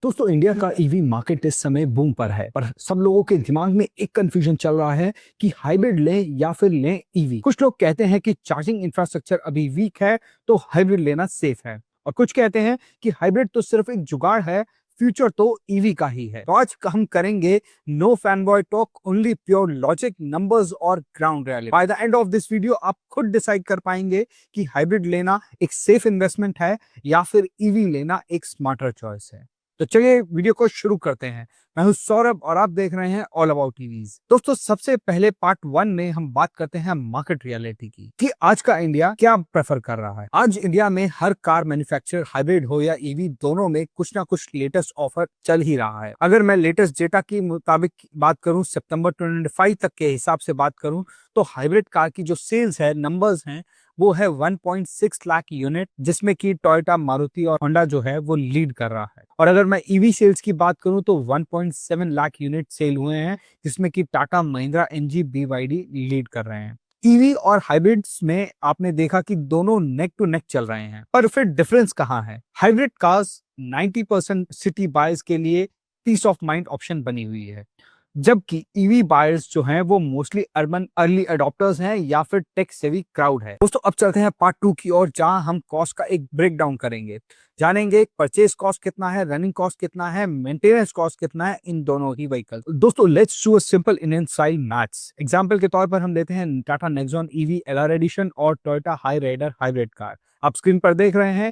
दोस्तों इंडिया का EV market इस समय बूम पर है, पर सब लोगों के दिमाग में एक कंफ्यूजन चल रहा है कि हाइब्रिड लें या फिर लें ईवी। कुछ लोग कहते हैं कि चार्जिंग इंफ्रास्ट्रक्चर अभी वीक है तो हाइब्रिड लेना सेफ है, और कुछ कहते हैं कि हाइब्रिड तो सिर्फ एक जुगाड़ है, फ्यूचर तो ईवी का ही है। तो आज हम करेंगे no fan boy talk, only pure logic, numbers और ground reality. By the end of this video आप खुद डिसाइड कर पाएंगे कि हाइब्रिड लेना एक सेफ इन्वेस्टमेंट है या फिर ईवी लेना एक स्मार्टर चॉइस है। तो चलिए वीडियो को शुरू करते हैं। मैं हूं सौरभ और आप देख रहे हैं ऑल अबाउट टीवीज। दोस्तों सबसे पहले पार्ट 1 में हम बात करते हैं मार्केट रियलिटी की कि आज का इंडिया क्या प्रेफर कर रहा है। आज इंडिया में हर कार मैन्युफैक्चरर हाइब्रिड हो या ईवी, दोनों में कुछ ना कुछ लेटेस्ट ऑफर चल ही रहा है। अगर मैं लेटेस्ट डेटा के मुताबिक बात करूं, सितंबर 25 तक के हिसाब से बात करूं, तो हाइब्रिड कार की जो सेल्स है, नंबर्स हैं, वो है 1.6 लाख यूनिट, जिसमें कि टोयोटा, मारुति और होंडा जो है वो लीड कर रहा है। और अगर मैं ईवी सेल्स की बात करूं तो 1.7 लाख यूनिट सेल हुए हैं, जिसमें कि Tata, Mahindra, MG, BYD lead कर रहे हैं। ईवी और हाइब्रिड्स में आपने देखा कि दोनों नेक टू नेक चल रहे हैं, पर फिर डिफरेंस कहां है? हाइब्रिड कार्स 90% सिटी बायर्स के लिए पीस ऑफ माइंड ऑप्शन बनी हुई है, जबकि ईवी बायर्स जो हैं वो मोस्टली अर्बन अर्ली अडॉप्टर्स हैं या फिर टेक सेवी क्राउड है। दोस्तों अब चलते हैं पार्ट 2 की ओर, जहां हम कॉस्ट का एक ब्रेक डाउन करेंगे। जानेंगे परचेज कॉस्ट कितना है, रनिंग कॉस्ट कितना है, मेंटेनेंस कॉस्ट कितना है इन दोनों ही व्हीकल। दोस्तों let's do a simple Indian style maths. Example के तौर पर हम लेते हैं Tata Nexon EV LR edition और Toyota Hyryder hybrid car. आप स्क्रीन पर देख रहे हैं,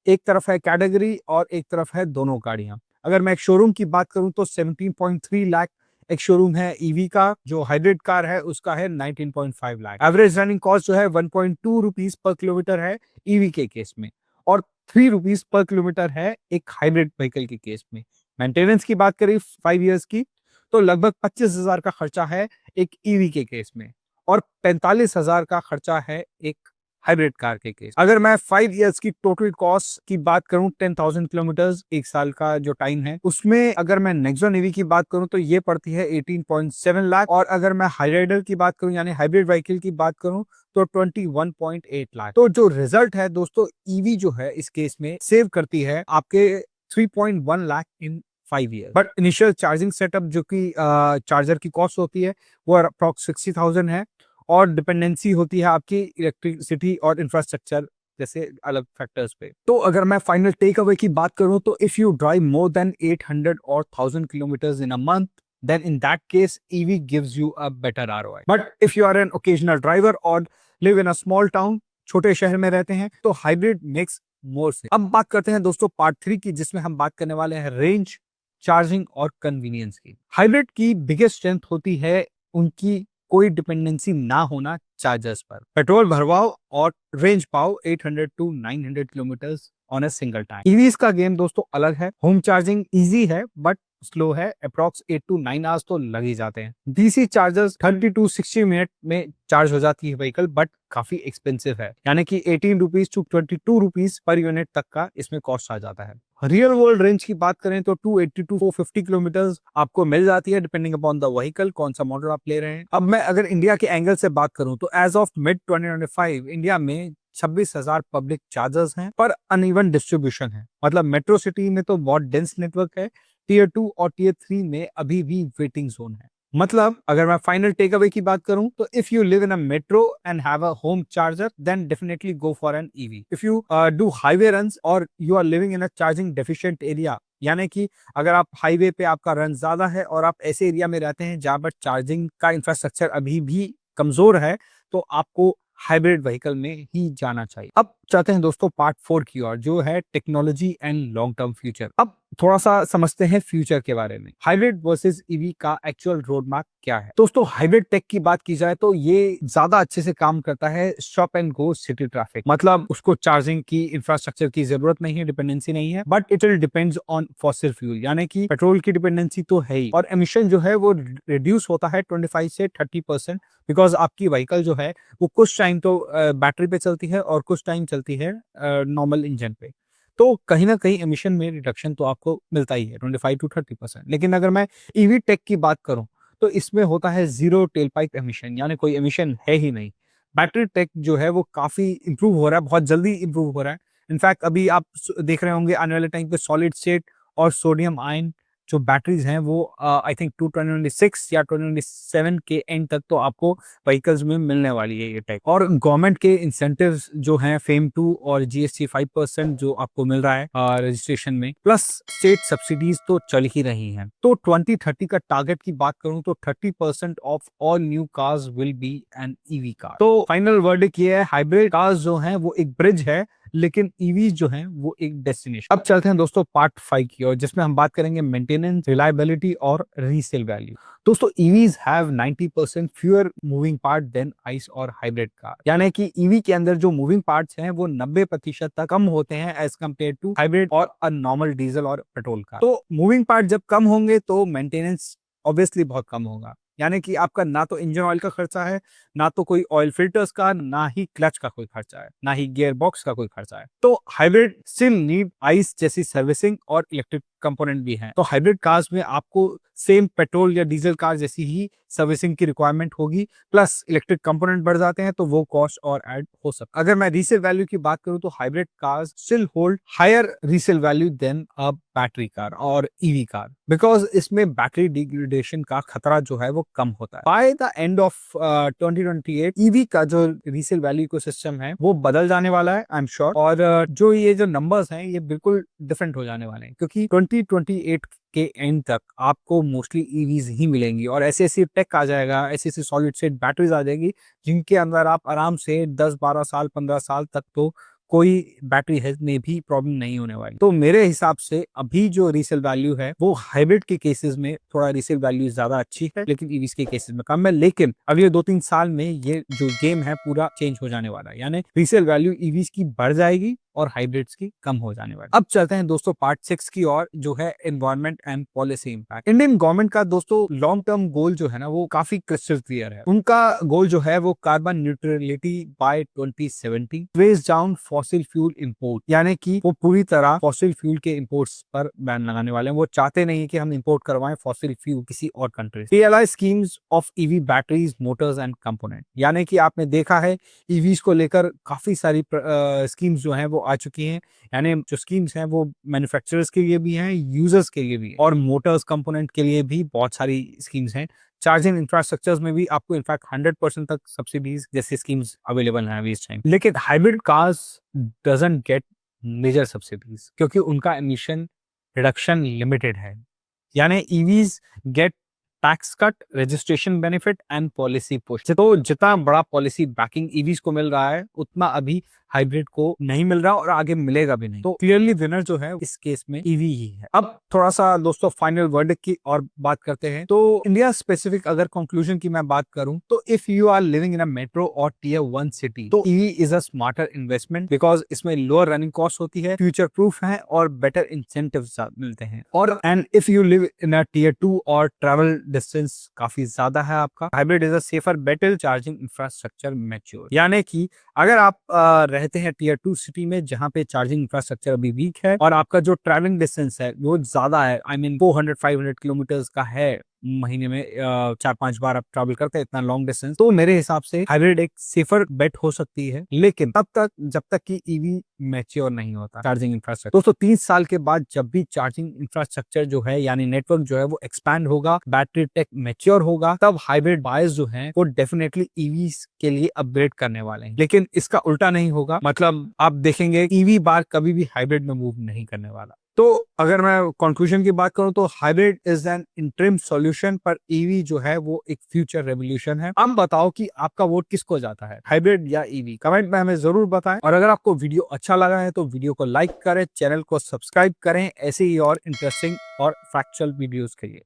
एक तरफ है कैटेगरी और एक तरफ है दोनों गाड़ियां। अगर मैं एक शोरूम की बात करूं तो 17.3 लाख एक शोरूम है ईवी का, जो हाइब्रिड कार है उसका है 19.5 लाख। एवरेज रनिंग कॉस्ट जो है 1.2 रुपीज पर किलोमीटर है ईवी के केस में, और 3 रुपीज पर किलोमीटर है एक हाइब्रिड व्हीकल के केस में। मेंटेनेंस की बात करें 5 इयर्स की, तो लगभग 25,000 का खर्चा है एक ईवी के केस में, और 45,000 का खर्चा है एक हाइब्रिड कार के केस। अगर मैं 5 इयर्स की टोटल कॉस्ट की बात करूं, 10,000 किलोमीटर्स एक साल का जो टाइम है, उसमें अगर मैं नेक्सॉन ईवी की बात करूं तो ये पड़ती है 18.7 लाख, और अगर मैं हाई राइडर की बात करूं यानी हाइब्रिड व्हीकल की बात करूं तो 21.8 लाख। तो जो रिजल्ट है दोस्तों, ईवी जो है इस केस में सेव करती है आपके 3.1 लाख इन 5 year. But initial charging setup जो कि चार्जर की कॉस्ट होती है वो अप्रॉक्स 60,000 है, और डिपेंडेंसी होती है आपकी इलेक्ट्रिसिटी और इंफ्रास्ट्रक्चर जैसे अलग फैक्टर्स पे। तो अगर मैं फाइनल टेक अवे की बात करूं तो if you drive more than 800 और 1000 kilometres in a month, then in that case EV gives you a better ROI. But if you are an occasional driver or live in a small town, छोटे शहर में रहते हैं, तो hybrid makes more sense. अब बात करते हैं दोस्तों पार्ट 3 की, जिसमें हम बात करने वाले हैं रेंज, चार्जिंग और कन्वीनियंस की। हाइब्रिड की बिगेस्ट स्ट्रेंथ होती है उनकी कोई डिपेंडेंसी ना होना चार्जर्स पर। पेट्रोल भरवाओ और रेंज पाओ 800 to 900 kilometres on a single time. EVs का गेम दोस्तों अलग है। होम चार्जिंग इजी है बट स्लो है, अप्रॉक्स 8 टू 9 आवर्स तो लग ही जाते हैं। डीसी चार्जर्स 30 टू 60 मिनट में चार्ज हो जाती है व्हीकल, बट काफी एक्सपेंसिव है, यानी कि 18 rupees to 22 rupees per unit तक का इसमें कॉस्ट आ जाता है। रियल वर्ल्ड रेंज की बात करें तो 280 टू 450 किलोमीटर आपको मिल जाती है, डिपेंडिंग अपॉन द व्हीकल, कौन सा मॉडल आप ले रहे हैं। अब मैं अगर इंडिया के एंगल से बात करूं तो एज ऑफ मिड 2025 इंडिया में 26,000 पब्लिक चार्जर्स हैं, पर अनइवन डिस्ट्रीब्यूशन है। मतलब मेट्रो सिटी में तो बहुत डेंस नेटवर्क है, टीयर 2 और टीयर 3 में अभी भी वेटिंग जोन है। मतलब अगर मैं फाइनल टेक अवे की बात करूं तो if you live in a metro and have a home charger, then definitely go for an EV. If you do highway runs और you are living in a charging deficient area, यानी कि अगर आप highway पे आपका run ज्यादा है और आप ऐसे एरिया में रहते हैं जहां पर चार्जिंग का इंफ्रास्ट्रक्चर अभी भी कमजोर है, तो आपको हाइब्रिड व्हीकल में ही जाना चाहिए। अब चाहते हैं दोस्तों पार्ट 4 की ओर, जो है technology and long term future. अब थोड़ा सा समझते हैं फ्यूचर के बारे में। हाइब्रिड वर्सेस ईवी का एक्चुअल रोड मैप क्या है? दोस्तों हाइब्रिड टेक की बात की जाए तो ये ज्यादा अच्छे से काम करता है stop and go city traffic. मतलब उसको चार्जिंग की इंफ्रास्ट्रक्चर की जरूरत नहीं है, डिपेंडेंसी नहीं है, but it will depends on fossil fuel, यानी कि पेट्रोल की डिपेंडेंसी तो है ही, और एमिशन जो है वो रिड्यूस होता है 25 से 30%, बिकॉज आपकी व्हीकल जो है वो कुछ टाइम तो बैटरी पे चलती है और कुछ टाइम चलती है नॉर्मल इंजन पे। तो कहीं ना कहीं एमिशन में रिडक्शन तो आपको मिलता ही है 25 टू 30%। लेकिन अगर मैं ईवी टेक की बात करूं तो इसमें होता है जीरो टेल पाइप एमिशन, यानी कोई एमिशन है ही नहीं। बैटरी टेक जो है वो काफी इंप्रूव हो रहा है, बहुत जल्दी इंप्रूव हो रहा है। इनफैक्ट अभी आप देख रहे होंगे आने वाले टाइम पे सॉलिड स्टेट और सोडियम आयन जो बैटरीज हैं वो आई थिंक 2026 या 2027 के एंड तक तो आपको व्हीकल्स में मिलने वाली है ये टेक। और गवर्नमेंट के इंसेंटिव्स जो हैं फेम 2 और जीएसटी 5% जो आपको मिल रहा है रजिस्ट्रेशन में, प्लस स्टेट सब्सिडीज तो चल ही रही हैं। तो 2030 का टारगेट की बात करूं तो 30% of all new cars will be N EV car. तो फाइनल वर्डिक्ट ये है, हाइब्रिड कार्स जो हैं वो एक ब्रिज है, लेकिन ईवीज जो हैं वो एक डेस्टिनेशन। अब चलते हैं दोस्तों पार्ट 5 की ओर, जिसमें हम बात करेंगे मेंटेनेंस, रिलायबिलिटी और रीसेल वैल्यू। दोस्तों EVs have 90% fewer moving part than ICE और हाइब्रिड कार, यानी कि ईवी के अंदर जो मूविंग पार्ट्स हैं वो 90% तक कम होते हैं एज कम्पेयर टू हाइब्रिड और अ नॉर्मल डीजल और पेट्रोल कार। तो मूविंग पार्ट जब कम होंगे तो मेंटेनेंस ऑब्वियसली बहुत कम होगा, यानी कि आपका ना तो इंजन ऑयल का खर्चा है, ना तो कोई ऑयल फिल्टर्स का, ना ही क्लच का कोई खर्चा है, ना ही गियर बॉक्स का कोई खर्चा है। तो हाइब्रिड स्टिल नीड आइस जैसी सर्विसिंग और इलेक्ट्रिक कंपोनेंट भी हैं। तो हाइब्रिड कार्स में आपको सेम पेट्रोल या डीजल कार जैसी ही सर्विसिंग की रिक्वायरमेंट होगी, प्लस इलेक्ट्रिक कंपोनेंट बढ़ जाते हैं तो वो कॉस्ट और ऐड हो सकता है। अगर मैं रीसेल वैल्यू की बात करूं तो hybrid cars still hold higher resale value than a battery car और ईवी कार, बिकॉज इसमें बैटरी डिग्रेडेशन का खतरा जो है वो कम होता है। By the end of 2028 EV का जो रीसेल वैल्यू इकोसिस्टम है वो बदल जाने वाला है, आई एम श्योर। और जो ये जो नंबर्स हैं ये बिल्कुल डिफरेंट हो जाने वाले हैं, क्योंकि 2028 के एंड तक आपको मोस्टली ईवीज ही मिलेंगी और ऐसी ऐसी टेक आ जाएगा, ऐसी ऐसी सॉलिड स्टेट बैटरीज आ जाएगी जिनके अंदर आप आराम से 10-12 साल 15 साल तक तो कोई बैटरी हेल्थ में भी प्रॉब्लम नहीं होने वाली। तो मेरे हिसाब से अभी जो रीसेल वैल्यू है वो हाइब्रिड के केसेस में थोड़ा रीसेल वैल्यू ज्यादा अच्छी है, लेकिन ईवीज के केसेस में कम है। लेकिन अगले 2-3 साल में ये जो गेम है पूरा चेंज हो जाने वाला है, यानी रीसेल वैल्यू ईवीज की बढ़ जाएगी और हाइब्रिड्स की कम हो जाने वाली। अब चलते हैं दोस्तों पार्ट 6 की ओर, जो है environment and policy impact. Indian government का दोस्तों लॉन्ग टर्म गोल जो है ना वो काफी क्रिस्टल क्लियर है। उनका गोल जो है वो carbon neutrality by 2070, weighs down fossil fuel import, यानी कि वो पूरी तरह फॉसिल फ्यूल के इंपोर्ट्स पर बैन लगाने वाले हैं। वो चाहते नहीं कि हम इंपोर्ट करवाएं फॉसिल फ्यूल किसी और कंट्री से। PLI schemes of EV batteries, Motors and component, यानी कि आपने देखा है ईवीज को लेकर काफी सारी स्कीम्स जो हैं वो आ चुकी हैं। यानी जो स्कीम्स हैं वो मैन्युफैक्चरर्स के लिए भी हैं, यूजर्स के लिए भी हैं, और मोटर्स कंपोनेंट के लिए भी बहुत सारी स्कीम्स हैं। चार्जिंग इंफ्रास्ट्रक्चर्स में भी आपको इनफैक्ट 100% तक सब्सिडीज जैसी स्कीम्स अवेलेबल हैं अभी इस टाइम। लेकिन hybrid cars doesn't get major subsidies, क्योंकि उनका एमिशन रिडक्शन लिमिटेड है। यानी EVs get tax cut, registration benefit and policy push. तो जितना बड़ा पॉलिसी बैकिंग ईवीज को मिल रहा है उतना अभी हाइब्रिड को नहीं मिल रहा और आगे मिलेगा भी नहीं। तो क्लियरली विनर जो है इस केस में ईवी ही है। अब थोड़ा सा दोस्तों फाइनल वर्डिक्ट की और बात करते हैं। तो इंडिया स्पेसिफिक अगर कंक्लूजन की मैं बात करूं तो if you are living in a metro और टियर 1 सिटी तो EV is a smarter investment, because इसमें लोअर रनिंग कॉस्ट होती है, फ्यूचर प्रूफ है और बेटर इंसेंटिव्स मिलते हैं। और and if you live in a tier 2 और ट्रैवल डिस्टेंस काफी ज्यादा है आपका, hybrid is a safer better charging infrastructure mature. यानी कि अगर आप रहते हैं टियर 2 सिटी में जहां पे चार्जिंग इंफ्रास्ट्रक्चर अभी वीक है और आपका जो ट्रैवलिंग डिस्टेंस है वो ज्यादा है, आई मीन 400-500 किलोमीटर का है, महीने में 4-5 बार आप ट्रैवल करते हैं इतना लॉन्ग डिस्टेंस, तो मेरे हिसाब से हाइब्रिड एक सेफर बेट हो सकती है। लेकिन तब तक जब तक कि ईवी मैच्योर नहीं होता चार्जिंग इंफ्रास्ट्रक्चर। दोस्तों 30 साल के बाद जब भी चार्जिंग इंफ्रास्ट्रक्चर जो है यानी नेटवर्क जो है वो एक्सपैंड होगा, बैटरी टेक मैच्योर होगा, तब हाइब्रिड बायर्स जो हैं वो डेफिनेटली ईवी के लिए अपग्रेड करने वाले हैं। लेकिन इसका उल्टा नहीं होगा, मतलब आप देखेंगे ईवी बार कभी भी हाइब्रिड में मूव नहीं करने वाला। तो अगर मैं कंक्लूजन की बात करूं तो hybrid is an interim solution, पर ईवी जो है वो एक फ्यूचर रेवोल्यूशन है। अब बताओ कि आपका वोट किसको जाता है, हाइब्रिड या ईवी? कमेंट में हमें जरूर बताएं। और अगर आपको वीडियो अच्छा लगा है तो वीडियो को लाइक करें, चैनल को सब्सक्राइब करें ऐसे ही और इंटरेस्टिंग और फैक्चुअल वीडियोस के लिए।